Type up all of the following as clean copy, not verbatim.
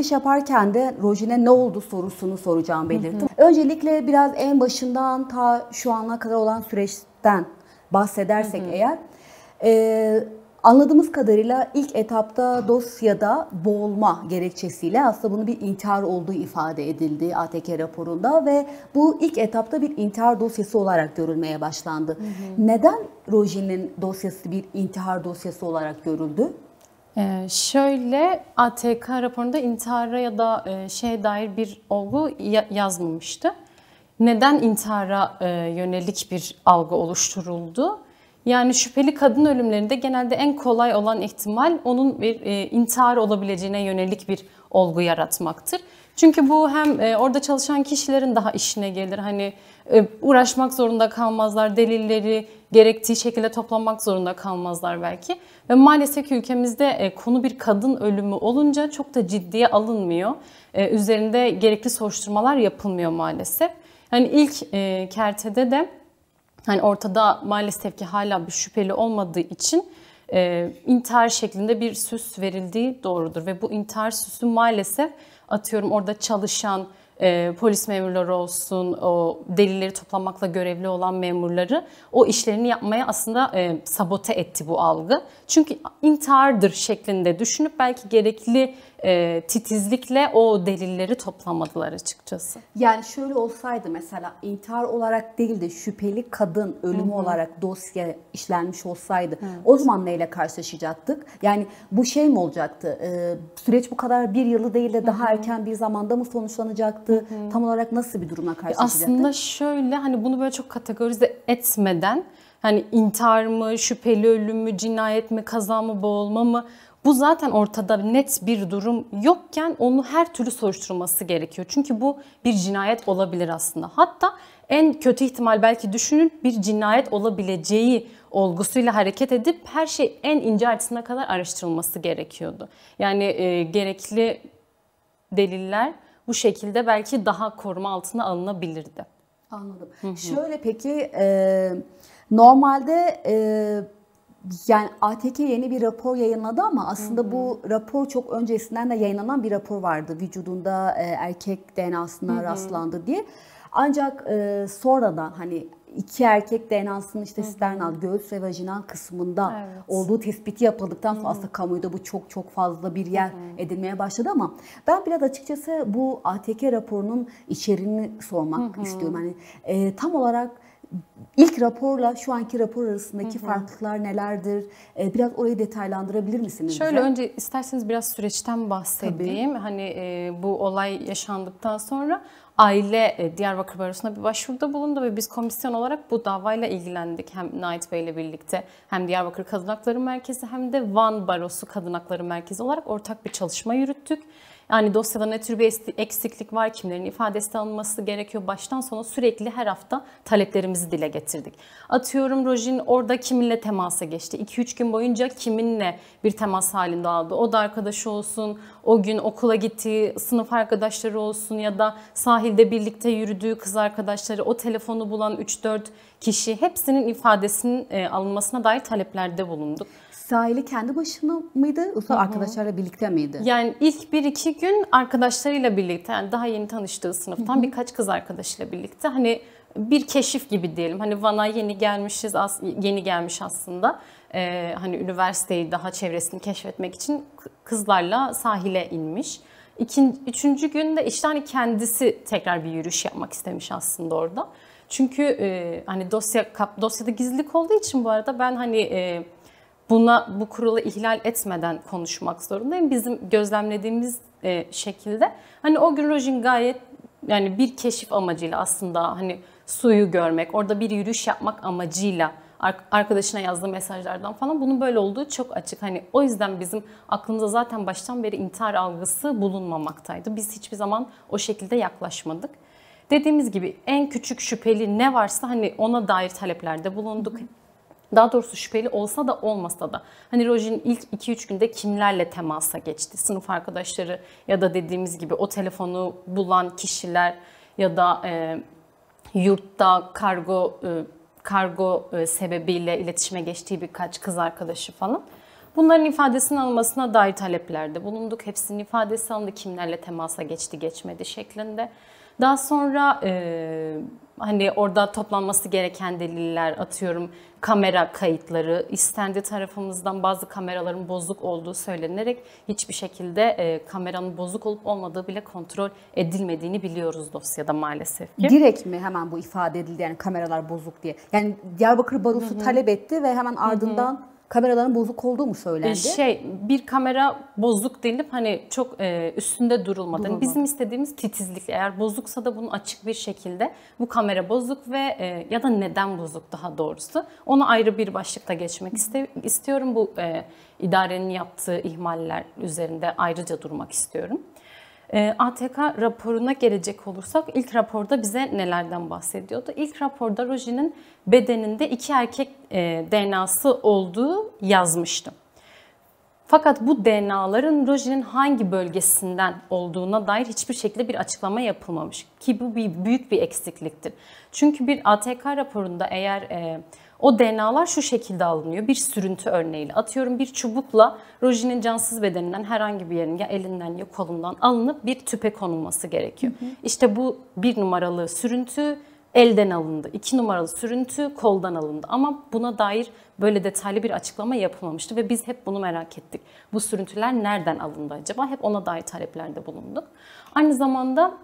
çekiliş yaparken de Rojin'e ne oldu sorusunu soracağım belirttim. Öncelikle biraz en başından ta şu ana kadar olan süreçten bahsedersek eğer, anladığımız kadarıyla ilk etapta dosyada boğulma gerekçesiyle aslında bunun bir intihar olduğu ifade edildi ATK raporunda ve bu ilk etapta bir intihar dosyası olarak görülmeye başlandı. Neden Rojin'in dosyası bir intihar dosyası olarak görüldü? Şöyle, ATK raporunda intihara ya da şeye dair bir olgu yazmamıştı. Neden intihara yönelik bir algı oluşturuldu? Yani şüpheli kadın ölümlerinde genelde en kolay olan ihtimal onun bir intihar olabileceğine yönelik bir olgu yaratmaktır. Çünkü bu hem orada çalışan kişilerin daha işine gelir. Hani uğraşmak zorunda kalmazlar, delilleri gerektiği şekilde toplamak zorunda kalmazlar belki. Ve maalesef ki ülkemizde konu bir kadın ölümü olunca çok da ciddiye alınmıyor. Üzerinde gerekli soruşturmalar yapılmıyor maalesef. Hani ilk kertede de hani ortada maalesef ki hala bir şüpheli olmadığı için intihar şeklinde bir süs verildiği doğrudur. Ve bu intihar süsü maalesef atıyorum orada çalışan polis memurları olsun, o delilleri toplamakla görevli olan memurları o işlerini yapmaya aslında sabote etti bu algı. Çünkü intihardır şeklinde düşünüp belki gerekli titizlikle o delilleri toplamadılar açıkçası. Yani şöyle olsaydı mesela intihar olarak değil de şüpheli kadın ölümü olarak dosya işlenmiş olsaydı o zaman neyle karşılaşacaktık? Yani bu şey mi olacaktı? Süreç bu kadar bir yılı değil de daha erken bir zamanda mı sonuçlanacaktı? Tam olarak nasıl bir durumla karşılaşacaktık? Aslında şöyle, hani bunu böyle çok kategorize etmeden hani intihar mı, şüpheli ölüm mü, cinayet mi, kaza mı, boğulma mı? Bu zaten ortada net bir durum yokken onu her türlü soruşturulması gerekiyor. Çünkü bu bir cinayet olabilir aslında. Hatta en kötü ihtimal belki düşünün bir cinayet olabileceği olgusuyla hareket edip her şey en ince ayrıntısına kadar araştırılması gerekiyordu. Yani gerekli deliller bu şekilde belki daha koruma altına alınabilirdi. Anladım. Şöyle peki normalde yani ATK yeni bir rapor yayınladı ama aslında bu rapor çok öncesinden de yayınlanan bir rapor vardı. Vücudunda erkek DNA'sına rastlandı diye. Ancak sonradan hani iki erkek DNA'sının işte sternal, göğüs ve vajinal kısmında olduğu tespiti yapıldıktan sonra aslında kamuoyunda bu çok fazla bir yer edinmeye başladı ama ben biraz açıkçası bu ATK raporunun içeriğini sormak istiyorum. Hani tam olarak İlk raporla şu anki rapor arasındaki farklılıklar nelerdir? Biraz orayı detaylandırabilir misiniz Şöyle bize? önce isterseniz biraz süreçten bahsedeyim. Tabii. Hani bu olay yaşandıktan sonra aile Diyarbakır Barosu'na bir başvuruda bulundu ve biz komisyon olarak bu davayla ilgilendik. Hem Nait Bey ile birlikte hem Diyarbakır Kadın Hakları Merkezi hem de Van Barosu Kadın Hakları Merkezi olarak ortak bir çalışma yürüttük. Yani dosyada ne tür bir eksiklik var, kimlerin ifadesi alınması gerekiyor. Baştan sona sürekli her hafta taleplerimizi dile getirdik. Atıyorum Rojin orada kiminle temasa geçti. 2-3 gün boyunca kiminle bir temas halinde aldı. O da arkadaşı olsun, o gün okula gittiği sınıf arkadaşları olsun ya da sahilde birlikte yürüdüğü kız arkadaşları, o telefonu bulan 3-4 kişi hepsinin ifadesinin alınmasına dair taleplerde bulunduk. Sahili kendi başına mıydı yoksa arkadaşlarla birlikte miydi? Yani ilk 1-2 gün arkadaşlarıyla birlikte, yani daha yeni tanıştığı sınıftan birkaç kız arkadaşıyla birlikte hani bir keşif gibi diyelim. Hani Van'a yeni gelmiş aslında. Hani üniversiteyi daha çevresini keşfetmek için kızlarla sahile inmiş. Üçüncü günde işte hani kendisi tekrar bir yürüyüş yapmak istemiş aslında orada. Çünkü hani dosyada gizlilik olduğu için bu arada ben hani bu kuralı ihlal etmeden konuşmak zorundayım. Bizim gözlemlediğimiz şekilde hani o gün Rojin gayet yani bir keşif amacıyla aslında hani suyu görmek, orada bir yürüyüş yapmak amacıyla arkadaşına yazdığı mesajlardan falan bunun böyle olduğu çok açık. Hani o yüzden bizim aklımızda zaten baştan beri intihar algısı bulunmamaktaydı. Biz hiçbir zaman o şekilde yaklaşmadık. Dediğimiz gibi en küçük şüpheli ne varsa hani ona dair taleplerde bulunduk. Daha doğrusu şüpheli olsa da olmasa da. Hani Rojin ilk 2-3 günde kimlerle temasa geçti? Sınıf arkadaşları ya da dediğimiz gibi o telefonu bulan kişiler ya da yurtta kargo sebebiyle iletişime geçtiği birkaç kız arkadaşı falan. Bunların ifadesinin alınmasına dair taleplerde bulunduk. Hepsinin ifadesi alındı. Kimlerle temasa geçti, geçmedi şeklinde. Daha sonra hani orada toplanması gereken deliller, atıyorum kamera kayıtları istendi tarafımızdan, bazı kameraların bozuk olduğu söylenerek hiçbir şekilde kameranın bozuk olup olmadığı bile kontrol edilmediğini biliyoruz dosyada maalesef ki. Direkt mi hemen bu ifade edildi yani kameralar bozuk diye? Yani Diyarbakır Barosu talep etti ve hemen ardından kameraların bozuk olduğu mu söylendi? Bir kamera bozuk denilip hani çok üstünde durulmadı. Yani bizim istediğimiz titizlik. Eğer bozuksa da bunu açık bir şekilde bu kamera bozuk ve ya da neden bozuk daha doğrusu. Onu ayrı bir başlıkta geçmek istiyorum. Bu idarenin yaptığı ihmaller üzerinde ayrıca durmak istiyorum. ATK raporuna gelecek olursak ilk raporda bize nelerden bahsediyordu? İlk raporda Roji'nin bedeninde 2 erkek DNA'sı olduğu yazmıştı. Fakat bu DNA'ların Roji'nin hangi bölgesinden olduğuna dair hiçbir şekilde bir açıklama yapılmamış. Ki bu büyük bir eksikliktir. Çünkü bir ATK raporunda eğer o DNA'lar şu şekilde alınıyor. Bir sürüntü örneğiyle atıyorum bir çubukla Roji'nin cansız bedeninden herhangi bir yerin ya elinden ya kolundan alınıp bir tüpe konulması gerekiyor. İşte bu 1 numaralı sürüntü elden alındı. 2 numaralı sürüntü koldan alındı. Ama buna dair böyle detaylı bir açıklama yapılmamıştı ve biz hep bunu merak ettik. Bu sürüntüler nereden alındı acaba? Hep ona dair taleplerde bulunduk. Aynı zamanda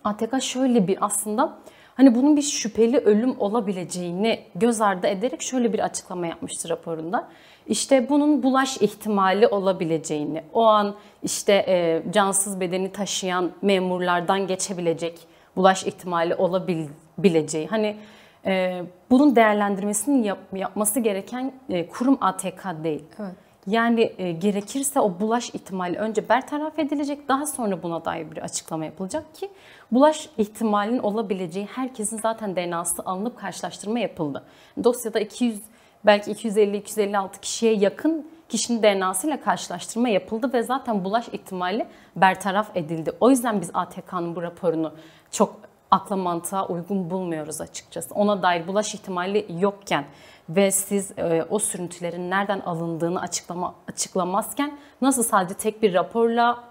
ATK şöyle bir aslında hani bunun bir şüpheli ölüm olabileceğini göz ardı ederek şöyle bir açıklama yapmıştı raporunda. İşte bunun bulaş ihtimali olabileceğini, o an işte cansız bedeni taşıyan memurlardan geçebilecek bulaş ihtimali olabileceği. Hani bunun değerlendirmesini yapması gereken kurum ATK değil. Evet. Yani gerekirse o bulaş ihtimali önce bertaraf edilecek, daha sonra buna dair bir açıklama yapılacak ki bulaş ihtimalinin olabileceği herkesin zaten DNA'sı alınıp karşılaştırma yapıldı. Dosyada 200 belki 250-256 kişiye yakın kişinin DNA'sıyla karşılaştırma yapıldı ve zaten bulaş ihtimali bertaraf edildi. O yüzden biz ATK'nın bu raporunu çok akla mantığa uygun bulmuyoruz açıkçası. Ona dair bulaş ihtimali yokken ve siz o sürüntülerin nereden alındığını açıklamazken nasıl sadece tek bir raporla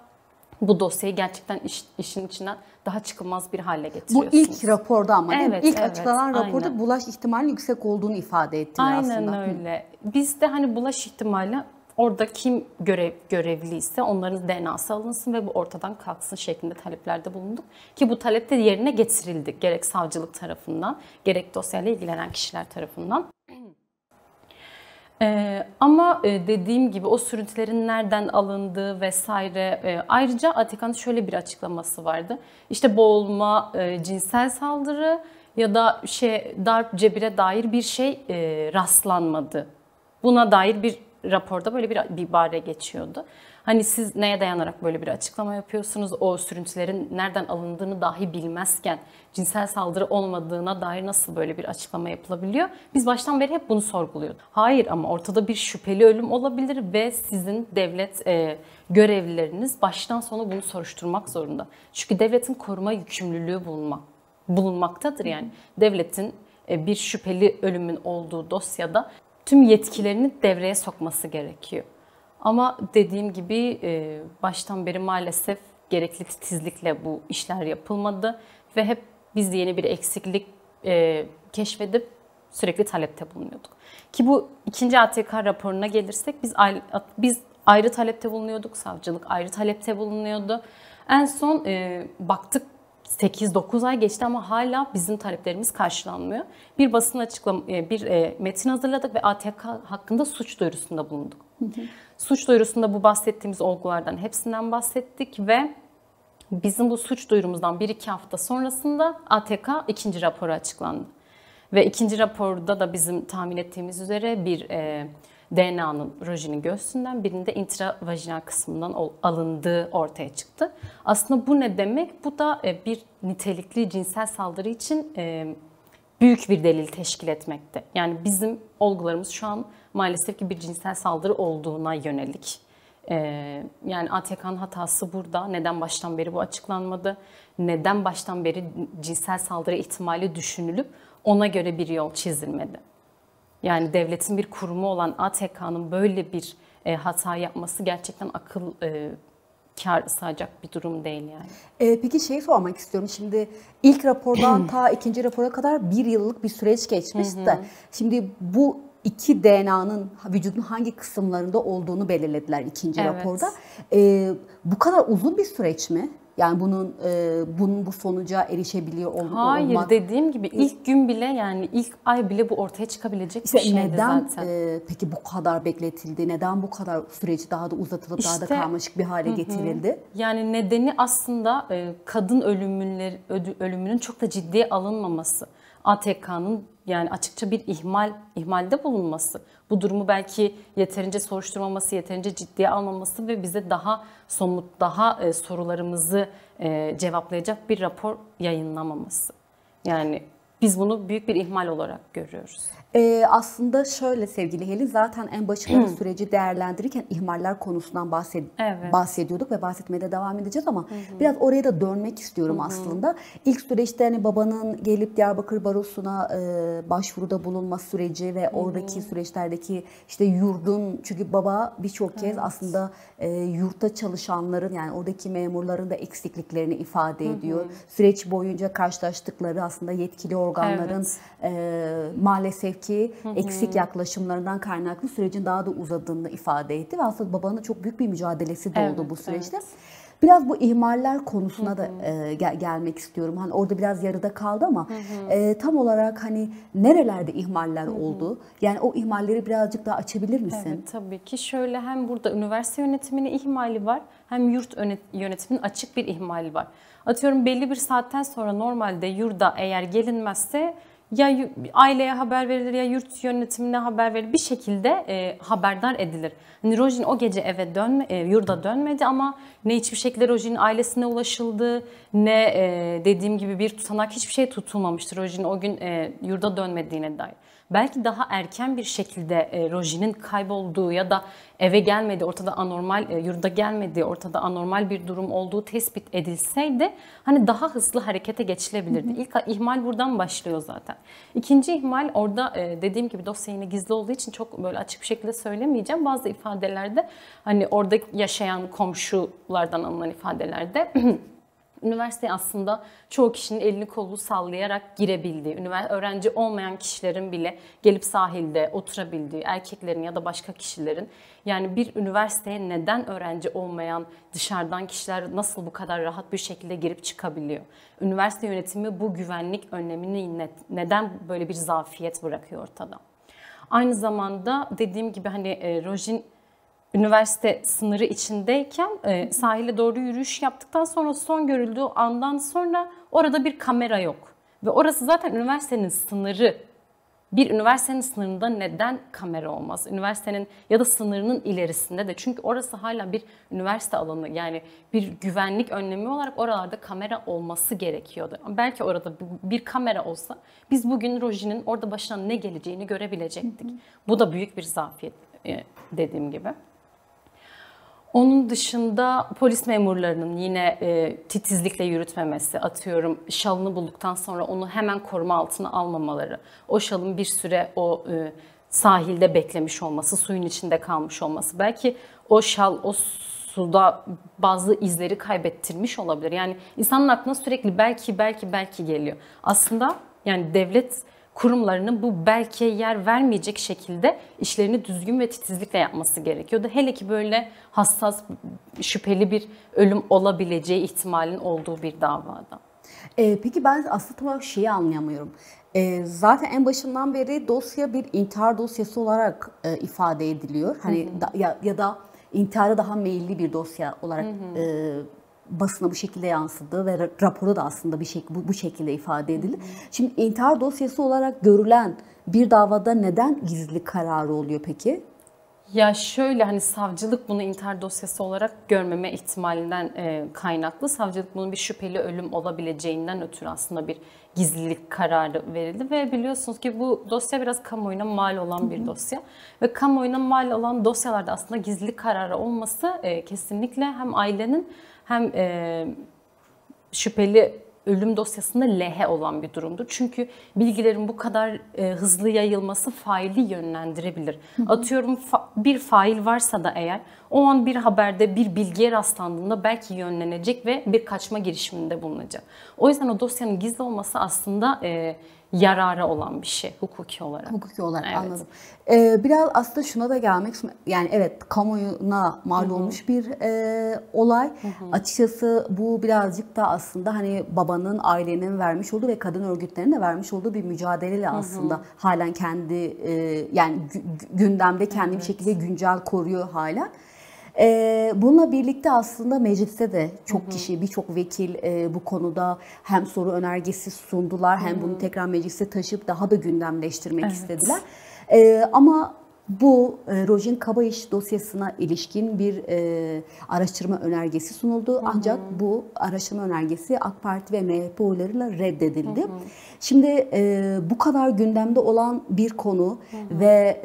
bu dosyayı gerçekten işin içinden daha çıkılmaz bir hale getiriyorsunuz. Bu ilk raporda ama değil mi? Evet, İlk evet, açıklanan raporda aynen. bulaş ihtimalinin yüksek olduğunu ifade ettiler aslında. Aynen öyle. Biz de hani bulaş ihtimali orada kim görevliyse onların DNA'sı alınsın ve bu ortadan kalksın şeklinde taleplerde bulunduk. Ki bu talep de yerine getirildi. Gerek savcılık tarafından, gerek dosyayla ilgilenen kişiler tarafından. Ama dediğim gibi o sürüntülerin nereden alındığı vesaire, ayrıca ATK'nın şöyle bir açıklaması vardı. İşte boğulma, cinsel saldırı ya da darp, cebire dair bir şey rastlanmadı. Buna dair bir raporda böyle bir ibare geçiyordu. Hani siz neye dayanarak böyle bir açıklama yapıyorsunuz? O sürüntülerin nereden alındığını dahi bilmezken cinsel saldırı olmadığına dair nasıl böyle bir açıklama yapılabiliyor? Biz baştan beri hep bunu sorguluyorduk. Hayır, ama ortada bir şüpheli ölüm olabilir ve sizin devlet görevlileriniz baştan sona bunu soruşturmak zorunda. Çünkü devletin koruma yükümlülüğü bulunmaktadır yani. Devletin bir şüpheli ölümün olduğu dosyada tüm yetkilerini devreye sokması gerekiyor. Ama dediğim gibi baştan beri maalesef gerekli titizlikle bu işler yapılmadı ve hep biz yeni bir eksiklik keşfedip sürekli talepte bulunuyorduk. Ki bu ikinci ATK raporuna gelirsek biz ayrı talepte bulunuyorduk, savcılık ayrı talepte bulunuyordu. En son baktık 8-9 ay geçti ama hala bizim taleplerimiz karşılanmıyor. Bir basın metin hazırladık ve ATK hakkında suç duyurusunda bulunduk. Suç duyurusunda bu bahsettiğimiz olgulardan hepsinden bahsettik ve bizim bu suç duyurumuzdan 1-2 hafta sonrasında ATK ikinci raporu açıklandı. Ve ikinci raporda da bizim tahmin ettiğimiz üzere bir DNA'nın Roji'nin göğsünden, birinde intravajinal kısmından alındığı ortaya çıktı. Aslında bu ne demek? Bu da bir nitelikli cinsel saldırı için büyük bir delil teşkil etmekte. Yani bizim olgularımız şu an maalesef ki bir cinsel saldırı olduğuna yönelik. Yani ATK'nın hatası burada. Neden baştan beri bu açıklanmadı? Neden baştan beri cinsel saldırı ihtimali düşünülüp ona göre bir yol çizilmedi? Yani devletin bir kurumu olan ATK'nın böyle bir hata yapması gerçekten akıl kâr sağlayacak bir durum değil yani. Peki şey sormak istiyorum. Şimdi ilk rapordan ta ikinci rapora kadar 1 yıllık bir süreç geçmiş de. Şimdi bu iki DNA'nın vücudun hangi kısımlarında olduğunu belirlediler ikinci Evet. raporda. Bu kadar uzun bir süreç mi? Yani bunun bu sonuca erişebiliyor Hayır, olmak. dediğim gibi ilk gün bile, yani ilk ay bile bu ortaya çıkabilecek bir şeydi Neden zaten. peki bu kadar bekletildi? Neden bu kadar süreci daha da uzatılıp daha da İşte, karmaşık bir hale getirildi? Yani nedeni aslında kadın ölümünün çok da ciddiye alınmaması. ATK'nın yani açıkça bir ihmalde bulunması. Bu durumu belki yeterince soruşturmaması, yeterince ciddiye almaması ve bize daha somut, daha sorularımızı cevaplayacak bir rapor yayınlamaması. Yani biz bunu büyük bir ihmal olarak görüyoruz. Aslında şöyle sevgili Helin, zaten en başında süreci değerlendirirken ihmaller konusundan bahsediyorduk ve bahsetmeye de devam edeceğiz ama biraz oraya da dönmek istiyorum aslında. İlk süreçte hani babanın gelip Diyarbakır Barosu'na başvuruda bulunma süreci ve oradaki süreçlerdeki işte yurdun, çünkü baba birçok kez aslında yurtta çalışanların, yani oradaki memurların da eksikliklerini ifade ediyor. Süreç boyunca karşılaştıkları aslında yetkili organların maalesef ki eksik yaklaşımlarından kaynaklı sürecin daha da uzadığını ifade etti ve aslında babanın çok büyük bir mücadelesi de oldu bu süreçte. Biraz bu ihmaller konusuna da gelmek istiyorum. Hani orada biraz yarıda kaldı ama tam olarak hani nerelerde ihmaller oldu? Yani o ihmalleri birazcık daha açabilir misin? Evet, tabii ki. Şöyle, hem burada üniversite yönetiminin ihmali var, hem yurt yönetiminin açık bir ihmali var. Atıyorum, belli bir saatten sonra normalde yurda eğer gelinmezse ya aileye haber verilir ya yurt yönetimine haber verilir. Bir şekilde haberdar edilir. Hani Rojin o gece yurda dönmedi ama ne hiçbir şekilde Rojin'in ailesine ulaşıldı, ne dediğim gibi bir tutanak, hiçbir şey tutulmamıştır Rojin'in o gün yurda dönmediğine dair. Belki daha erken bir şekilde Rojin'in kaybolduğu ya da eve gelmediği, ortada anormal, yurda gelmediği, ortada anormal bir durum olduğu tespit edilseydi hani daha hızlı harekete geçilebilirdi. İlk ihmal buradan başlıyor zaten. İkinci ihmal, orada dediğim gibi dosya yine gizli olduğu için çok böyle açık bir şekilde söylemeyeceğim. Bazı ifadelerde, hani orada yaşayan komşulardan alınan ifadelerde üniversiteye aslında çoğu kişinin elini kolunu sallayarak girebildiği, öğrenci olmayan kişilerin bile gelip sahilde oturabildiği, erkeklerin ya da başka kişilerin, yani bir üniversiteye neden öğrenci olmayan dışarıdan kişiler nasıl bu kadar rahat bir şekilde girip çıkabiliyor? Üniversite yönetimi bu güvenlik önlemini neden böyle bir zafiyet bırakıyor ortada? Aynı zamanda dediğim gibi hani Rojin üniversite sınırı içindeyken sahile doğru yürüyüş yaptıktan sonra son görüldüğü andan sonra orada bir kamera yok. Ve orası zaten üniversitenin sınırı. Bir üniversitenin sınırında neden kamera olmaz? Üniversitenin ya da sınırının ilerisinde de. Çünkü orası hala bir üniversite alanı. Yani bir güvenlik önlemi olarak oralarda kamera olması gerekiyordu. Belki orada bir kamera olsa biz bugün Rojin'in orada başına ne geleceğini görebilecektik. Bu da büyük bir zafiyet dediğim gibi. Onun dışında polis memurlarının yine titizlikle yürütmemesi, atıyorum şalını bulduktan sonra onu hemen koruma altına almamaları, o şalın bir süre o sahilde beklemiş olması, suyun içinde kalmış olması, belki o şal o suda bazı izleri kaybettirmiş olabilir. Yani insanın aklına sürekli belki geliyor. Aslında yani devlet kurumlarının bu belkiye yer vermeyecek şekilde işlerini düzgün ve titizlikle yapması gerekiyordu. Hele ki böyle hassas, şüpheli bir ölüm olabileceği ihtimalin olduğu bir davada. Peki ben aslında tam olarak şeyi anlayamıyorum. Zaten en başından beri dosya bir intihar dosyası olarak ifade ediliyor. Hani ya da intihara daha meyilli bir dosya olarak basına bu şekilde yansıdı ve raporda da aslında bu şekilde ifade edildi. Şimdi intihar dosyası olarak görülen bir davada neden gizlilik kararı oluyor peki? Ya şöyle, hani savcılık bunu intihar dosyası olarak görmeme ihtimalinden kaynaklı. Savcılık bunun bir şüpheli ölüm olabileceğinden ötürü aslında bir gizlilik kararı verildi. Ve biliyorsunuz ki bu dosya biraz kamuoyuna mal olan bir dosya. Ve kamuoyuna mal olan dosyalarda aslında gizlilik kararı olması kesinlikle hem ailenin hem şüpheli ölüm dosyasında lehe olan bir durumdur. Çünkü bilgilerin bu kadar hızlı yayılması faili yönlendirebilir. Atıyorum bir fail varsa da eğer o an bir haberde bir bilgiye rastlandığında belki yönlenecek ve bir kaçma girişiminde bulunacak. O yüzden o dosyanın gizli olması aslında yarara olan bir şey hukuki olarak. Hukuki olarak Evet. anladım. Biraz aslında şuna da gelmek, yani evet kamuoyuna mal olmuş bir olay. Açıkçası bu birazcık da aslında hani babanın, ailenin vermiş olduğu ve kadın örgütlerinin de vermiş olduğu bir mücadeleyle aslında halen kendi yani gündemde kendi bir şekilde güncel koruyor hala. Bununla birlikte aslında mecliste de çok kişi, birçok vekil bu konuda hem soru önergesi sundular hem bunu tekrar meclise taşıp daha da gündemleştirmek istediler. Ama bu Rojin Kabayiş dosyasına ilişkin bir araştırma önergesi sunuldu. Ancak bu araştırma önergesi AK Parti ve MHP oylarıyla reddedildi. Şimdi bu kadar gündemde olan bir konu ve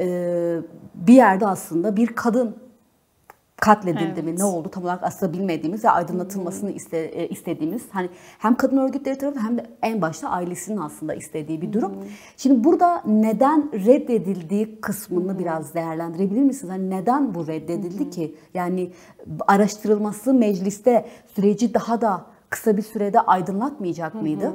bir yerde aslında bir kadın katledildi mi, ne oldu tam olarak aslında bilmediğimiz ve aydınlatılmasını istediğimiz, hani hem kadın örgütleri tarafından hem de en başta ailesinin aslında istediği bir durum. Şimdi burada neden reddedildiği kısmını biraz değerlendirebilir misiniz? Hani neden bu reddedildi ki? Yani araştırılması mecliste süreci daha da kısa bir sürede aydınlatmayacak mıydı?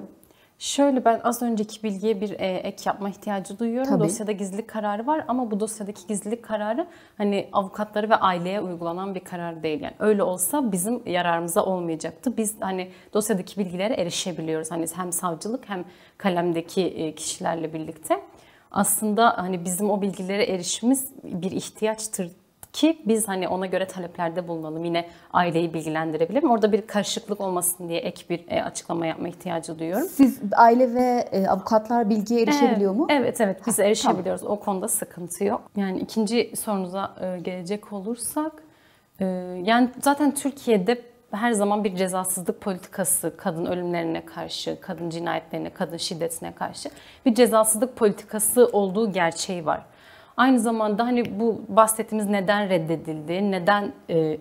Şöyle, ben az önceki bilgiye bir ek yapma ihtiyacı duyuyorum. Tabii. Dosyada gizlilik kararı var ama bu dosyadaki gizlilik kararı hani avukatları ve aileye uygulanan bir karar değil. Yani öyle olsa bizim yararımıza olmayacaktı. Biz hani dosyadaki bilgilere erişebiliyoruz. Hani hem savcılık hem kalemdeki kişilerle birlikte. Aslında hani bizim o bilgilere erişimimiz bir ihtiyaçtır ki biz hani ona göre taleplerde bulunalım. Yine aileyi bilgilendirebilirim. Orada bir karışıklık olmasın diye ek bir açıklama yapma ihtiyacı duyuyorum. Siz aile ve avukatlar bilgiye erişebiliyor mu? Evet, biz erişebiliyoruz. Tamam. O konuda sıkıntı yok. Yani ikinci sorunuza gelecek olursak, yani zaten Türkiye'de her zaman bir cezasızlık politikası, kadın ölümlerine karşı, kadın cinayetlerine, kadın şiddetine karşı bir cezasızlık politikası olduğu gerçeği var. Aynı zamanda hani bu bahsettiğimiz neden reddedildi, neden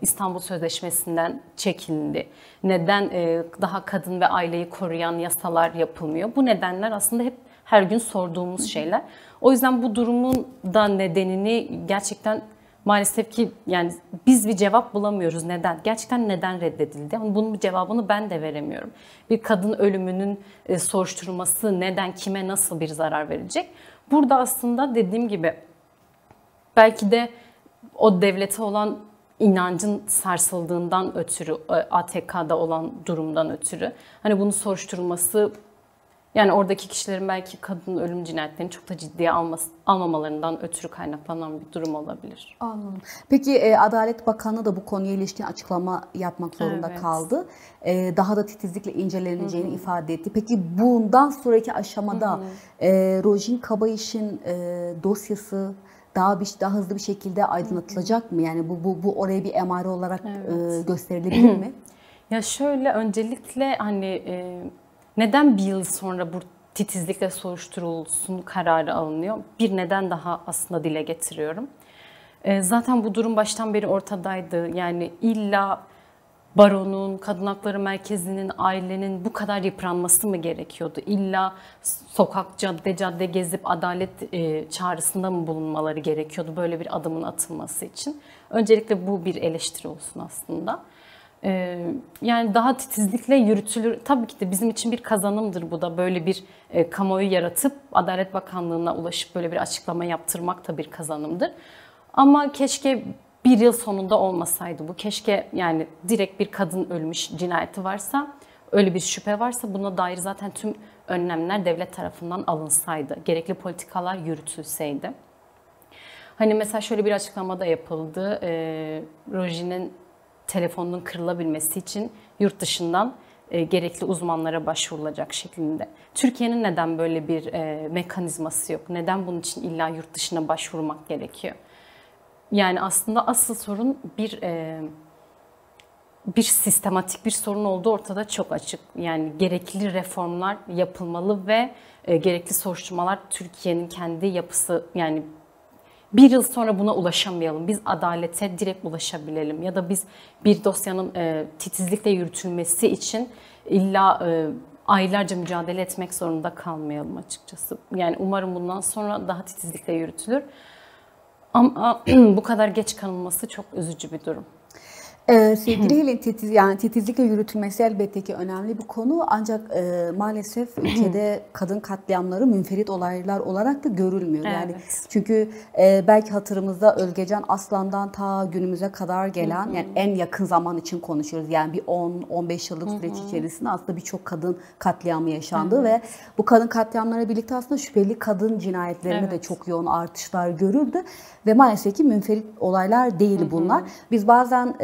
İstanbul Sözleşmesi'nden çekildi, neden daha kadın ve aileyi koruyan yasalar yapılmıyor. Bu nedenler aslında hep her gün sorduğumuz şeyler. O yüzden bu durumun da nedenini gerçekten maalesef ki yani biz bir cevap bulamıyoruz. Neden? Gerçekten neden reddedildi? Bunun bir cevabını ben de veremiyorum. Bir kadın ölümünün soruşturulması neden, kime, nasıl bir zarar verecek? Burada aslında dediğim gibi belki de o devlete olan inancın sarsıldığından ötürü, ATK'da olan durumdan ötürü hani bunun soruşturulması, yani oradaki kişilerin belki kadın ölüm cinayetlerini çok da ciddiye almamalarından ötürü kaynaklanan bir durum olabilir. Anladım. Peki Adalet Bakanı da bu konuya ilişkin açıklama yapmak zorunda kaldı. Daha da titizlikle inceleneceğini ifade etti. Peki bundan sonraki aşamada Rojin Kabayiş'in dosyası daha hızlı bir şekilde aydınlatılacak mı? Yani bu oraya bir emare olarak gösterilebilir mi? Ya şöyle, öncelikle hani neden bir yıl sonra bu titizlikle soruşturulsun kararı alınıyor? Bir neden daha aslında dile getiriyorum. Zaten bu durum baştan beri ortadaydı. Yani illa baronun, kadın hakları merkezinin, ailenin bu kadar yıpranması mı gerekiyordu? İlla sokak, cadde gezip adalet çağrısında mı bulunmaları gerekiyordu böyle bir adımın atılması için? Öncelikle bu bir eleştiri olsun aslında. Yani daha titizlikle yürütülür. Tabii ki de bizim için bir kazanımdır bu da. Böyle bir kamuoyu yaratıp Adalet Bakanlığı'na ulaşıp böyle bir açıklama yaptırmak da bir kazanımdır. Ama keşke bir yıl sonunda olmasaydı bu. Keşke yani direkt bir kadın ölmüş cinayeti varsa, öyle bir şüphe varsa buna dair zaten tüm önlemler devlet tarafından alınsaydı. Gerekli politikalar yürütülseydi. Hani mesela şöyle bir açıklama da yapıldı. Rojin'in telefonunun kırılabilmesi için yurt dışından gerekli uzmanlara başvurulacak şeklinde. Türkiye'nin neden böyle bir mekanizması yok? Neden bunun için illa yurt dışına başvurmak gerekiyor? Yani aslında asıl sorun bir sistematik bir sorun olduğu ortada çok açık. Yani gerekli reformlar yapılmalı ve gerekli soruşturmalar Türkiye'nin kendi yapısı, yani bir yıl sonra buna ulaşamayalım. Biz adalete direkt ulaşabilelim. Ya da biz bir dosyanın titizlikle yürütülmesi için illa aylarca mücadele etmek zorunda kalmayalım açıkçası. Yani umarım bundan sonra daha titizlikle yürütülür. Ama bu kadar geç kalınması çok üzücü bir durum. Sevgili Helin, yani titizlikle yürütülmesi elbette ki önemli bir konu, ancak maalesef ülkede kadın katliamları münferit olaylar olarak da görülmüyor. Yani çünkü belki hatırımızda Özgecan Aslan'dan ta günümüze kadar gelen, yani en yakın zaman için konuşuyoruz. Yani bir 10-15 yıllık süreç içerisinde aslında birçok kadın katliamı yaşandı ve bu kadın katliamlarıyla birlikte aslında şüpheli kadın cinayetlerinde de çok yoğun artışlar görüldü ve maalesef ki münferit olaylar değil bunlar. Biz bazen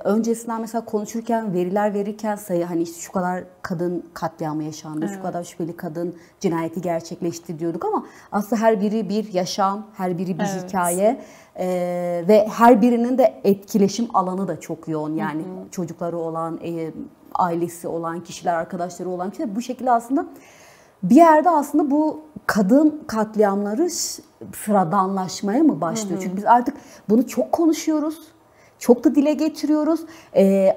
öncesinden mesela konuşurken, veriler verirken sayı, hani işte şu kadar kadın katliamı yaşandı, şu kadar şüpheli kadın cinayeti gerçekleşti diyorduk ama aslında her biri bir yaşam, her biri bir hikaye ve her birinin de etkileşim alanı da çok yoğun. Yani çocukları olan, ailesi olan kişiler, arkadaşları olan kişiler bu şekilde aslında bir yerde aslında bu kadın katliamları sıradanlaşmaya mı başlıyor? Çünkü biz artık bunu çok konuşuyoruz. Çok da dile getiriyoruz.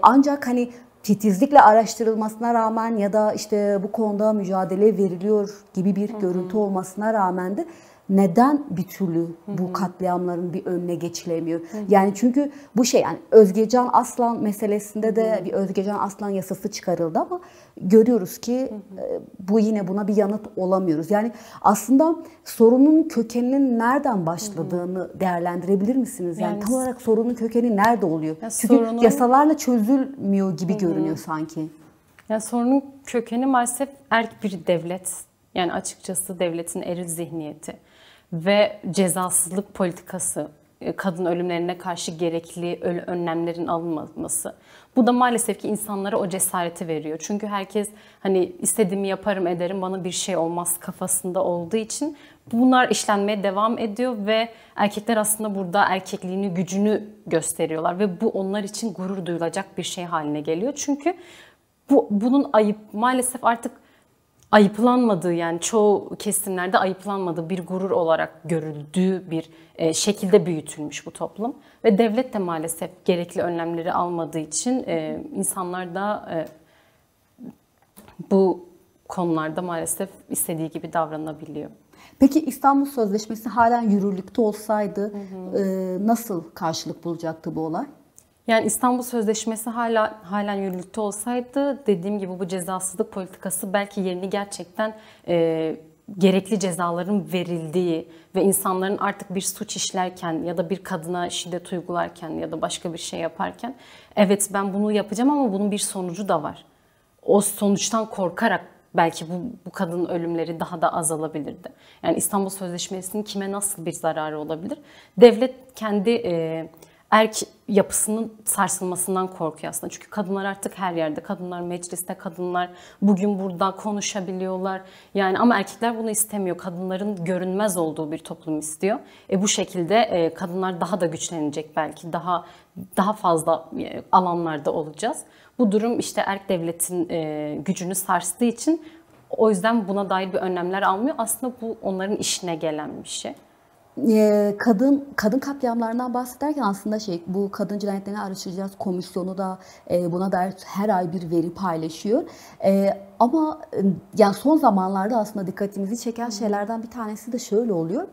Ancak hani titizlikle araştırılmasına rağmen ya da işte bu konuda mücadele veriliyor gibi bir görüntü olmasına rağmen de neden bir türlü bu katliamların bir önüne geçilemiyor? Yani çünkü bu şey, yani Özgecan Aslan meselesinde de bir Özgecan Aslan yasası çıkarıldı ama görüyoruz ki bu yine buna bir yanıt olamıyoruz. Yani aslında sorunun kökeninin nereden başladığını değerlendirebilir misiniz? Yani tam olarak sorunun kökeni nerede oluyor? Çünkü yasalarla çözülmüyor gibi görünüyor sanki. Yani sorunun kökeni maalesef erk bir devlet. Yani açıkçası devletin eril zihniyeti ve cezasızlık politikası, kadın ölümlerine karşı gerekli önlemlerin alınması. Bu da maalesef ki insanlara o cesareti veriyor. Çünkü herkes hani istediğimi yaparım ederim, bana bir şey olmaz kafasında olduğu için bunlar işlenmeye devam ediyor ve erkekler aslında burada erkekliğini, gücünü gösteriyorlar ve bu onlar için gurur duyulacak bir şey haline geliyor. Çünkü bunun maalesef artık ayıplanmadığı, yani çoğu kesimlerde ayıplanmadığı, bir gurur olarak görüldüğü bir şekilde büyütülmüş bu toplum. Ve devlet de maalesef gerekli önlemleri almadığı için insanlar da bu konularda maalesef istediği gibi davranabiliyor. Peki İstanbul Sözleşmesi halen yürürlükte olsaydı nasıl karşılık bulacaktı bu olay? Yani İstanbul Sözleşmesi halen yürürlükte olsaydı, dediğim gibi bu cezasızlık politikası belki yerini gerçekten gerekli cezaların verildiği ve insanların artık bir suç işlerken ya da bir kadına şiddet uygularken ya da başka bir şey yaparken, evet ben bunu yapacağım ama bunun bir sonucu da var. O sonuçtan korkarak belki bu kadın ölümleri daha da azalabilirdi. Yani İstanbul Sözleşmesi'nin kime nasıl bir zararı olabilir? Devlet kendi erk yapısının sarsılmasından korkuyor aslında. Çünkü kadınlar artık her yerde. Kadınlar mecliste, kadınlar bugün burada konuşabiliyorlar. Yani ama erkekler bunu istemiyor. Kadınların görünmez olduğu bir toplum istiyor. Bu şekilde kadınlar daha da güçlenecek belki. Daha fazla alanlarda olacağız. Bu durum işte erk devletin gücünü sarstığı için, o yüzden buna dair bir önlemler almıyor. Aslında bu onların işine gelen bir şey. Kadın katliamlarından bahsederken aslında bu kadın cinayetlerini araştıracağız komisyonu da buna dair her ay bir veri paylaşıyor. Ama yani son zamanlarda aslında dikkatimizi çeken şeylerden bir tanesi de şöyle oluyor.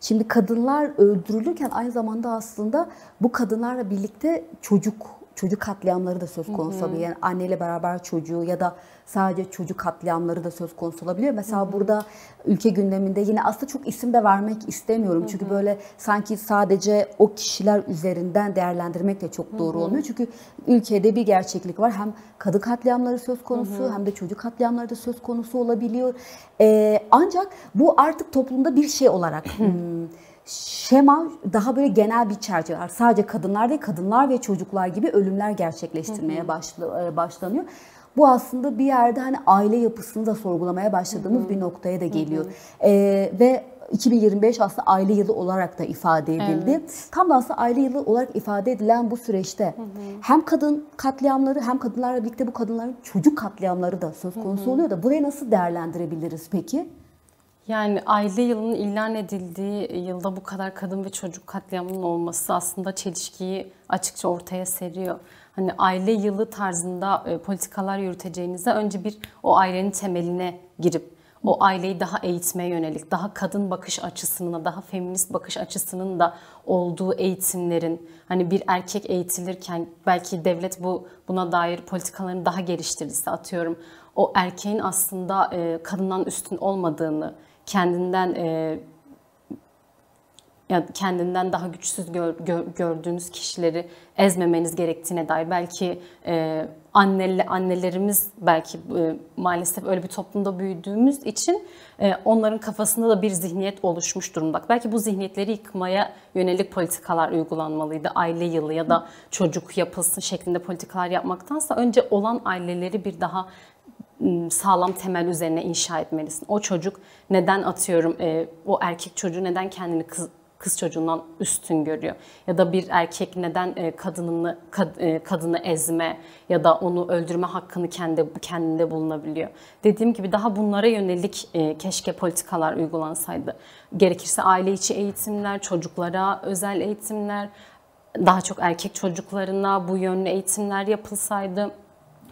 Şimdi kadınlar öldürülürken aynı zamanda aslında bu kadınlarla birlikte çocuk katliamları da söz konusu olabiliyor. Yani anneyle beraber çocuğu ya da sadece çocuk katliamları da söz konusu olabiliyor. Mesela burada ülke gündeminde yine aslında çok isim de vermek istemiyorum. Çünkü böyle sanki sadece o kişiler üzerinden değerlendirmek de çok doğru olmuyor. Çünkü ülkede bir gerçeklik var. Hem kadın katliamları söz konusu hem de çocuk katliamları da söz konusu olabiliyor. Ancak bu artık toplumda bir şey olarak şema, daha böyle genel bir çerçeve var. Sadece kadınlar değil, kadınlar ve çocuklar gibi ölümler gerçekleştirmeye başlanıyor. Bu aslında bir yerde hani aile yapısını da sorgulamaya başladığımız bir noktaya da geliyor. Ve 2025 aslında aile yılı olarak da ifade edildi. Evet. Tam da aslında aile yılı olarak ifade edilen bu süreçte hem kadın katliamları hem kadınlarla birlikte bu kadınların çocuk katliamları da söz konusu oluyor da burayı nasıl değerlendirebiliriz peki? Yani aile yılının ilan edildiği yılda bu kadar kadın ve çocuk katliamının olması aslında çelişkiyi açıkça ortaya seriyor. hani aile yılı tarzında politikalar yürüteceğinizde önce bir o ailenin temeline girip o aileyi daha eğitmeye yönelik, daha kadın bakış açısının, daha feminist bakış açısının da olduğu eğitimlerin, hani bir erkek eğitilirken belki devlet buna dair politikalarını daha geliştirirse, atıyorum o erkeğin aslında kadından üstün olmadığını, kendinden daha güçsüz gördüğünüz kişileri ezmemeniz gerektiğine dair, belki annelerimiz belki maalesef öyle bir toplumda büyüdüğümüz için onların kafasında da bir zihniyet oluşmuş durumda. Belki bu zihniyetleri yıkmaya yönelik politikalar uygulanmalıydı. Aile yılı ya da çocuk yapılsın şeklinde politikalar yapmaktansa önce olan aileleri bir daha sağlam temel üzerine inşa etmelisin. O çocuk neden, atıyorum o erkek çocuğu neden kendini kız çocuğundan üstün görüyor? Ya da bir erkek neden kadını ezme ya da onu öldürme hakkını kendinde bulunabiliyor? Dediğim gibi daha bunlara yönelik keşke politikalar uygulansaydı. Gerekirse aile içi eğitimler, çocuklara özel eğitimler, daha çok erkek çocuklarına bu yönlü eğitimler yapılsaydı.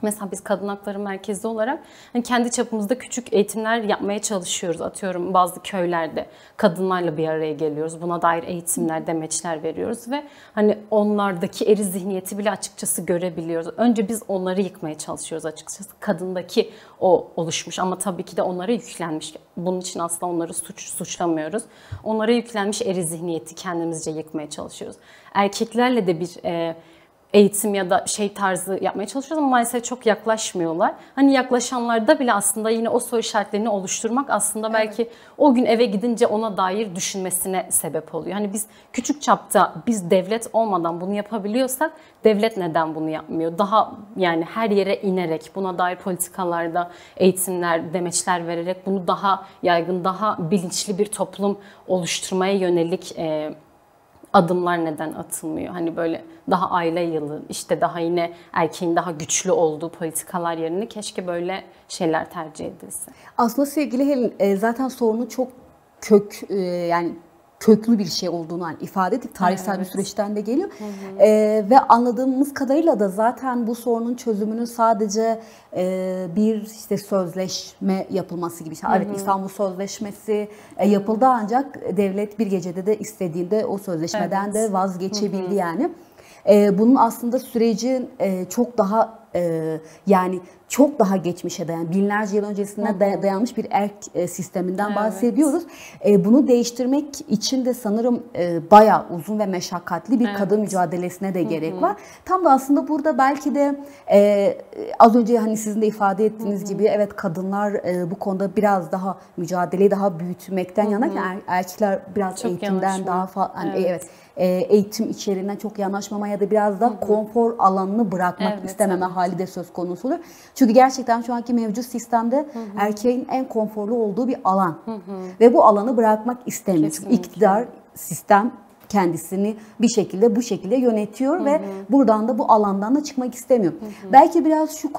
Mesela biz Kadın Hakları Merkezi olarak hani kendi çapımızda küçük eğitimler yapmaya çalışıyoruz. Atıyorum bazı köylerde kadınlarla bir araya geliyoruz. Buna dair eğitimler, demeçler veriyoruz ve hani onlardaki eri zihniyeti bile açıkçası görebiliyoruz. Önce biz onları yıkmaya çalışıyoruz açıkçası. Kadındaki o oluşmuş ama tabii ki de onlara yüklenmiş. Bunun için aslında onları suçlamıyoruz. Onlara yüklenmiş eri zihniyeti kendimizce yıkmaya çalışıyoruz. Erkeklerle de bir eğitim ya da tarzı yapmaya çalışıyoruz ama maalesef çok yaklaşmıyorlar. Hani yaklaşanlarda bile aslında yine o soru işaretlerini oluşturmak aslında belki o gün eve gidince ona dair düşünmesine sebep oluyor. Hani biz küçük çapta biz devlet olmadan bunu yapabiliyorsak devlet neden bunu yapmıyor? Daha yani her yere inerek buna dair politikalarda eğitimler, demeçler vererek bunu daha yaygın, daha bilinçli bir toplum oluşturmaya yönelik adımlar neden atılmıyor? Hani böyle daha aile yılı, işte daha yine erkeğin daha güçlü olduğu politikalar yerine keşke böyle şeyler tercih edilse. Aslında sevgili Helin, zaten sorunun çok yani köklü bir şey olduğunu hani ifade ettik. Tarihsel bir süreçten de geliyor. Ve anladığımız kadarıyla da zaten bu sorunun çözümünün sadece bir sözleşme yapılması gibi. Evet, İstanbul Sözleşmesi yapıldı ancak devlet bir gecede de istediğinde o sözleşmeden de vazgeçebildi yani. Bunun aslında sürecin çok daha yani çok daha geçmişe dayan, binlerce yıl öncesine dayanmış bir erk sisteminden bahsediyoruz. Bunu değiştirmek için de sanırım bayağı uzun ve meşakkatli bir kadın mücadelesine de gerek var. Tam da aslında burada belki de az önce hani sizin de ifade ettiğiniz gibi evet kadınlar bu konuda biraz daha mücadeleyi daha büyütmekten yanarken erkekler biraz çok eğitimden daha fazla eğitim içeriğinden çok yanaşmama ya da biraz da konfor alanını bırakmak istememe hali de söz konusu olur. Çünkü gerçekten şu anki mevcut sistemde erkeğin en konforlu olduğu bir alan. Ve bu alanı bırakmak istemiyor. Çünkü iktidar sistem kendisini bir şekilde bu şekilde yönetiyor ve buradan da bu alandan da çıkmak istemiyor. Belki biraz şu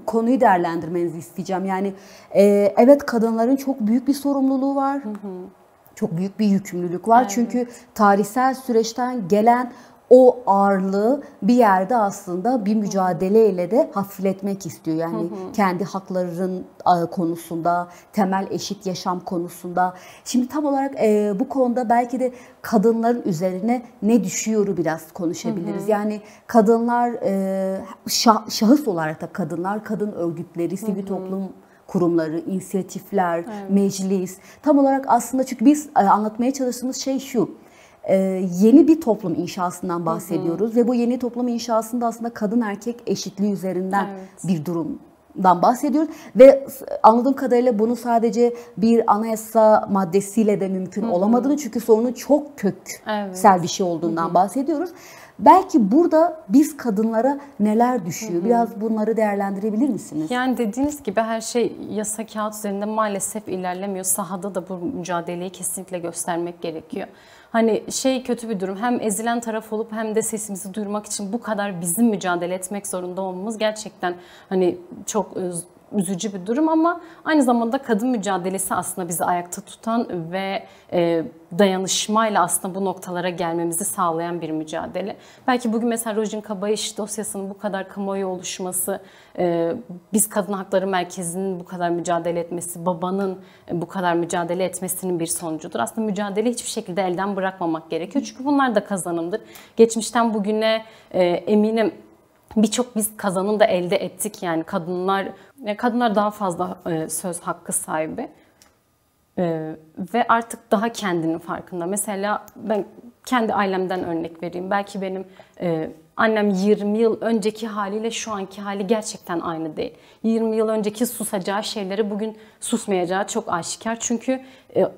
konuyu değerlendirmenizi isteyeceğim. Yani evet kadınların çok büyük bir sorumluluğu var. Çok büyük bir yükümlülük var. Çünkü tarihsel süreçten gelen o ağırlığı bir yerde aslında bir mücadeleyle de hafifletmek istiyor. Yani kendi haklarının konusunda, temel eşit yaşam konusunda. Şimdi tam olarak bu konuda belki de kadınların üzerine ne düşüyoru biraz konuşabiliriz. Yani kadınlar, şahıs olarak da kadınlar, kadın örgütleri, sivil toplum kurumları, inisiyatifler, meclis. Tam olarak aslında çünkü biz anlatmaya çalıştığımız şey şu. Yeni bir toplum inşasından bahsediyoruz ve bu yeni toplum inşasında aslında kadın erkek eşitliği üzerinden bir durumdan bahsediyoruz ve anladığım kadarıyla bunu sadece bir anayasa maddesiyle de mümkün olamadığını çünkü sorunun çok köksel bir şey olduğundan bahsediyoruz. Belki burada biz kadınlara neler düşüyor? Biraz bunları değerlendirebilir misiniz? Yani dediğiniz gibi her şey yasa kağıt üzerinde maalesef ilerlemiyor. Sahada da bu mücadeleyi kesinlikle göstermek gerekiyor. Hani kötü bir durum. Hem ezilen taraf olup hem de sesimizi duyurmak için bu kadar bizim mücadele etmek zorunda olmamız gerçekten hani çok üzücü bir durum, ama aynı zamanda kadın mücadelesi aslında bizi ayakta tutan ve dayanışmayla aslında bu noktalara gelmemizi sağlayan bir mücadele. Belki bugün mesela Rojin Kabayiş dosyasının bu kadar kamuoyu oluşması, biz Kadın Hakları Merkezi'nin bu kadar mücadele etmesi, babanın bu kadar mücadele etmesinin bir sonucudur. Aslında mücadele hiçbir şekilde elden bırakmamak gerekiyor. Çünkü bunlar da kazanımdır. Geçmişten bugüne eminim birçok biz kazanım da elde ettik. Yani kadınlar daha fazla söz hakkı sahibi. Ve artık daha kendinin farkında. Mesela ben kendi ailemden örnek vereyim. Belki benim annem 20 yıl önceki haliyle şu anki hali gerçekten aynı değil. 20 yıl önceki susacağı şeyleri bugün susmayacağı çok aşikar. Çünkü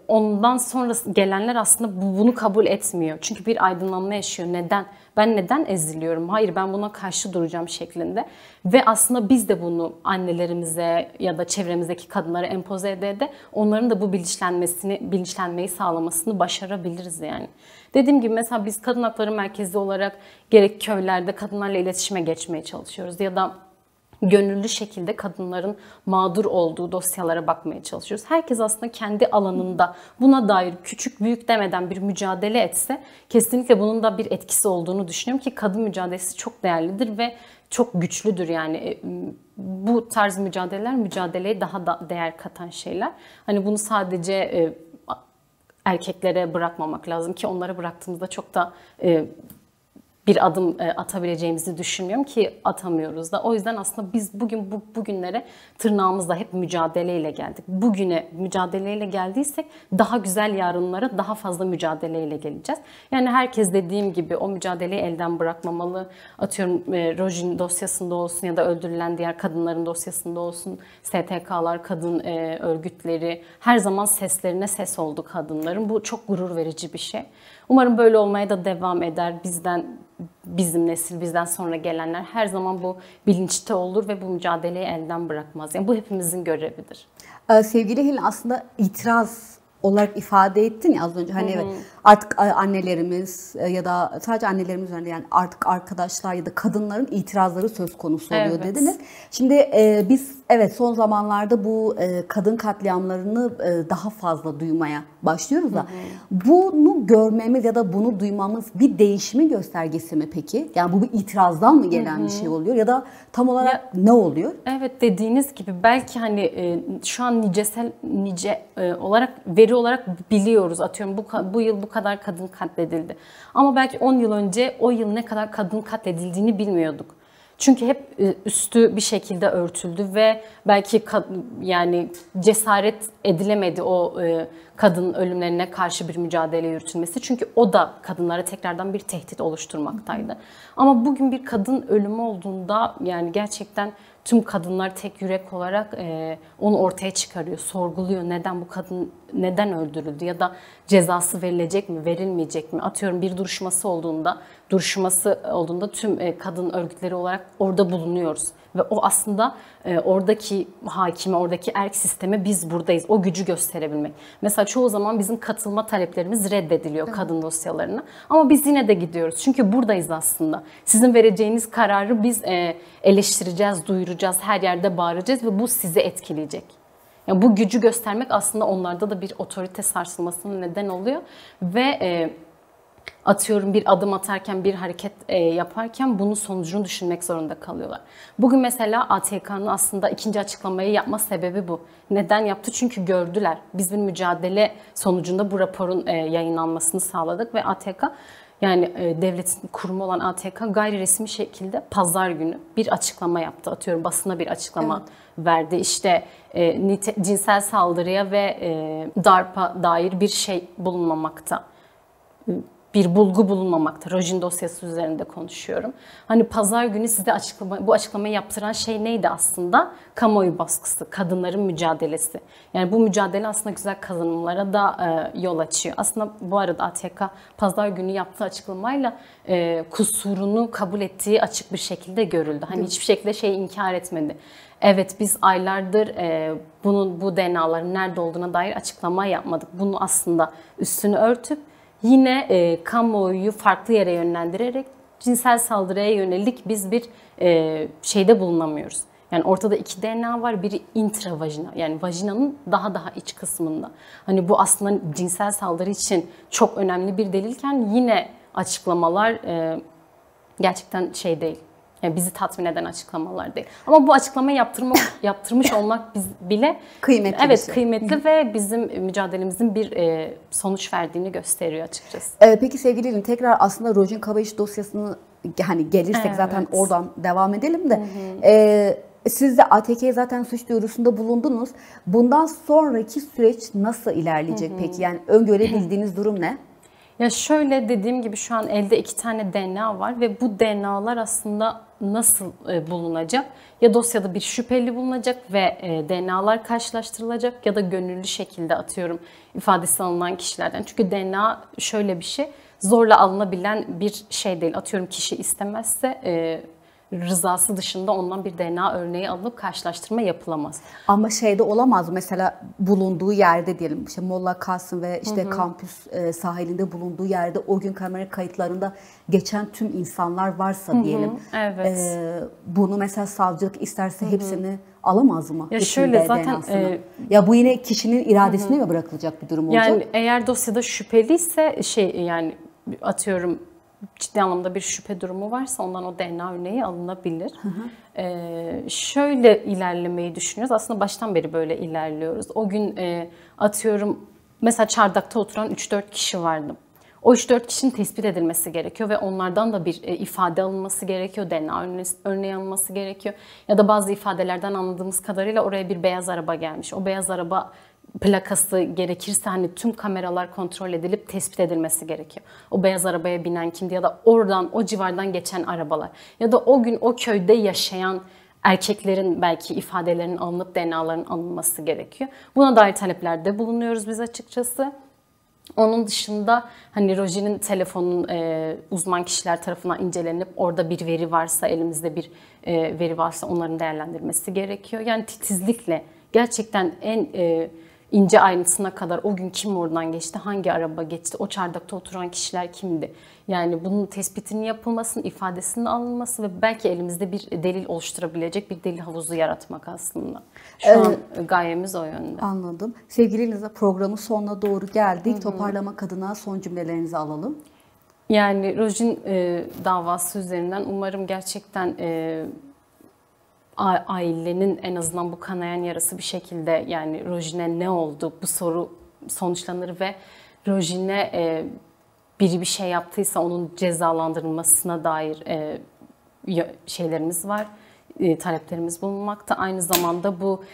ondan sonra gelenler aslında bunu kabul etmiyor. Çünkü bir aydınlanma yaşıyor. Neden? Ben neden eziliyorum? Hayır, ben buna karşı duracağım şeklinde. Ve aslında biz de bunu annelerimize ya da çevremizdeki kadınlara empoze ede onların da bu bilinçlenmeyi sağlamasını başarabiliriz yani. Dediğim gibi mesela biz Kadın Hakları Merkezi olarak gerek köylerde kadınlarla iletişime geçmeye çalışıyoruz ya da gönüllü şekilde kadınların mağdur olduğu dosyalara bakmaya çalışıyoruz. Herkes aslında kendi alanında buna dair küçük büyük demeden bir mücadele etse kesinlikle bunun da bir etkisi olduğunu düşünüyorum ki kadın mücadelesi çok değerlidir ve çok güçlüdür yani. Bu tarz mücadeleye daha da değer katan şeyler. Hani bunu sadece erkeklere bırakmamak lazım ki onlara bıraktığımızda çok da bir adım atabileceğimizi düşünmüyorum ki atamıyoruz da. O yüzden aslında biz bugünlere tırnağımızla hep mücadeleyle geldik. Bugüne mücadeleyle geldiysek daha güzel yarınlara daha fazla mücadeleyle geleceğiz. Yani herkes dediğim gibi o mücadeleyi elden bırakmamalı. Atıyorum Rojin dosyasında olsun ya da öldürülen diğer kadınların dosyasında olsun, STK'lar, kadın örgütleri her zaman seslerine ses oldu kadınların. Bu çok gurur verici bir şey. Umarım böyle olmaya da devam eder. Bizim nesil, bizden sonra gelenler her zaman bu bilinçte olur ve bu mücadeleyi elden bırakmaz. Yani bu hepimizin görevidir. Sevgili Helin, aslında itiraz olarak ifade ettin ya az önce, hani evet, artık annelerimiz ya da sadece annelerimiz öyle, yani artık arkadaşlar ya da kadınların itirazları söz konusu oluyor dediniz. Şimdi biz evet son zamanlarda bu kadın katliamlarını daha fazla duymaya başlıyoruz da bunu görmemiz ya da bunu duymamız bir değişimin göstergesi mi peki? Yani bu bir itirazdan mı gelen bir şey oluyor ya da tam olarak ne oluyor? Evet, dediğiniz gibi belki hani şu an nice olarak veri olarak biliyoruz, atıyorum bu yıl bu kadar kadın katledildi. Ama belki 10 yıl önce o yıl ne kadar kadın katledildiğini bilmiyorduk. Çünkü hep üstü bir şekilde örtüldü ve belki yani cesaret edilemedi o kadın ölümlerine karşı bir mücadele yürütülmesi. Çünkü o da kadınlara tekrardan bir tehdit oluşturmaktaydı. Ama bugün bir kadın ölümü olduğunda yani gerçekten tüm kadınlar tek yürek olarak onu ortaya çıkarıyor, sorguluyor. Neden bu kadın neden öldürüldü ya da cezası verilecek mi, verilmeyecek mi? Atıyorum bir duruşması olduğunda tüm kadın örgütleri olarak orada bulunuyoruz. Ve o aslında oradaki hakime, oradaki erk sisteme biz buradayız. O gücü gösterebilmek. Mesela çoğu zaman bizim katılma taleplerimiz reddediliyor kadın dosyalarına. Ama biz yine de gidiyoruz. Çünkü buradayız aslında. Sizin vereceğiniz kararı biz eleştireceğiz, duyuracağız, her yerde bağıracağız ve bu sizi etkileyecek. Yani bu gücü göstermek aslında onlarda da bir otorite sarsılmasına neden oluyor. Ve atıyorum bir adım atarken, bir hareket yaparken bunun sonucunu düşünmek zorunda kalıyorlar. Bugün mesela ATK'nın aslında ikinci açıklamayı yapma sebebi bu. Neden yaptı? Çünkü gördüler. Biz bir mücadele sonucunda bu raporun yayınlanmasını sağladık ve ATK, yani devletin kurumu olan ATK gayri resmi şekilde pazar günü bir açıklama yaptı. Atıyorum basına bir açıklama verdi. İşte cinsel saldırıya ve darpa dair bir şey bulunmamakta. Bir bulgu bulunmamakta. Rojin dosyası üzerinde konuşuyorum. Hani pazar günü size bu açıklamayı yaptıran şey neydi aslında? Kamuoyu baskısı, kadınların mücadelesi. Yani bu mücadele aslında güzel kazanımlara da yol açıyor. Aslında bu arada ATK pazar günü yaptığı açıklamayla kusurunu kabul ettiği açık bir şekilde görüldü. Hani hiçbir şekilde inkar etmedi. Evet, biz aylardır bu DNA'ların nerede olduğuna dair açıklama yapmadık. Bunu aslında üstünü örtüp yine kamuoyu farklı yere yönlendirerek cinsel saldırıya yönelik biz bir şeyde bulunamıyoruz. Yani ortada 2 DNA var. Biri intravajina, yani vajinanın daha iç kısmında. Hani bu aslında cinsel saldırı için çok önemli bir delilken yine açıklamalar gerçekten şey değil. Yani bizi tatmin eden açıklamalar değil. Ama bu açıklamayı yaptırmış olmak bile kıymetli. Evet, kıymetli ve bizim mücadelemizin bir sonuç verdiğini gösteriyor açıkçası. Peki sevgili Elin, tekrar aslında Rojin Kabayiş dosyasını hani gelirsek zaten oradan devam edelim de. Siz de ATK'ye zaten suç duyurusunda bulundunuz. Bundan sonraki süreç nasıl ilerleyecek peki? Yani öngörebildiğiniz durum ne? Ya şöyle, dediğim gibi şu an elde 2 tane DNA var ve bu DNA'lar aslında nasıl bulunacak? Ya dosyada bir şüpheli bulunacak ve DNA'lar karşılaştırılacak ya da gönüllü şekilde, atıyorum, ifadesi alınan kişilerden. Çünkü DNA şöyle bir şey, zorla alınabilen bir şey değil. Atıyorum kişi istemezse rızası dışında ondan bir DNA örneği alınıp karşılaştırma yapılamaz. Ama şeyde olamaz, mesela bulunduğu yerde diyelim, işte Molla Kasım ve işte kampüs sahilinde bulunduğu yerde o gün kamera kayıtlarında geçen tüm insanlar varsa diyelim. Evet. Bunu mesela savcılık isterse hepsini alamaz mı? Ya şöyle zaten ya bu yine kişinin iradesine mi bırakılacak bir durum olacak? Yani eğer dosyada şüpheliyse yani atıyorum ciddi anlamda bir şüphe durumu varsa ondan o DNA örneği alınabilir. Şöyle ilerlemeyi düşünüyoruz. Aslında baştan beri böyle ilerliyoruz. O gün atıyorum mesela çardakta oturan 3-4 kişi vardı. O 3-4 kişinin tespit edilmesi gerekiyor ve onlardan da bir ifade alınması gerekiyor. DNA örneği alınması gerekiyor. Ya da bazı ifadelerden anladığımız kadarıyla oraya bir beyaz araba gelmiş. O beyaz araba plakası gerekirse hani tüm kameralar kontrol edilip tespit edilmesi gerekiyor. O beyaz arabaya binen kimdi ya da oradan, o civardan geçen arabalar ya da o gün o köyde yaşayan erkeklerin belki ifadelerinin alınıp DNA'ların alınması gerekiyor. Buna dair taleplerde bulunuyoruz biz açıkçası. Onun dışında hani Rojin'in telefonun uzman kişiler tarafından incelenip orada bir veri varsa, elimizde bir veri varsa onların değerlendirmesi gerekiyor. Yani titizlikle gerçekten en ince ayrıntısına kadar o gün kim oradan geçti, hangi araba geçti, o çardakta oturan kişiler kimdi? Yani bunun tespitinin yapılmasının, ifadesinin alınması ve belki elimizde bir delil oluşturabilecek bir delil havuzu yaratmak aslında. Şu an gayemiz o yönde. Anladım. Sevgili Eliza, programın sonuna doğru geldik. Toparlamak adına son cümlelerinizi alalım. Yani Rojin davası üzerinden umarım gerçekten ailenin en azından bu kanayan yarası bir şekilde, yani Rojin'e ne oldu, bu soru sonuçlanır ve Rojin'e biri bir şey yaptıysa onun cezalandırılmasına dair şeylerimiz var, taleplerimiz bulunmakta. Aynı zamanda bu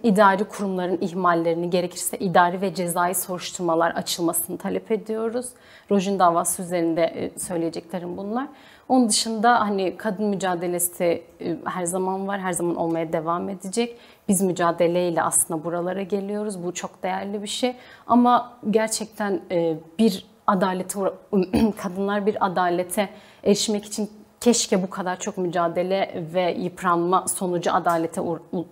idari kurumların ihmallerini, gerekirse idari ve cezai soruşturmalar açılmasını talep ediyoruz. Rojin davası üzerinde söyleyeceklerim bunlar. Onun dışında hani kadın mücadelesi her zaman var, her zaman olmaya devam edecek. Biz mücadeleyle aslında buralara geliyoruz. Bu çok değerli bir şey. Ama gerçekten bir adalete, kadınlar bir adalete erişmek için keşke bu kadar çok mücadele ve yıpranma sonucu adalete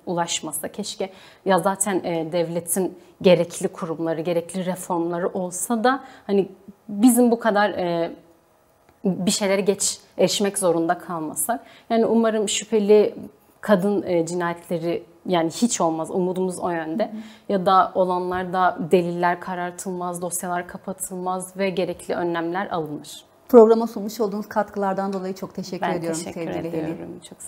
ulaşmasa. Keşke, ya zaten devletin gerekli kurumları, gerekli reformları olsa da hani bizim bu kadar bir şeylere geç erişmek zorunda kalmasak. Yani umarım şüpheli kadın cinayetleri yani hiç olmaz. Umudumuz o yönde. Ya da olanlarda deliller karartılmaz, dosyalar kapatılmaz ve gerekli önlemler alınır. Programa sunmuş olduğunuz katkılardan dolayı çok teşekkür ediyorum sevgili Helin. Ben teşekkür ediyorum. Çok sağ olun.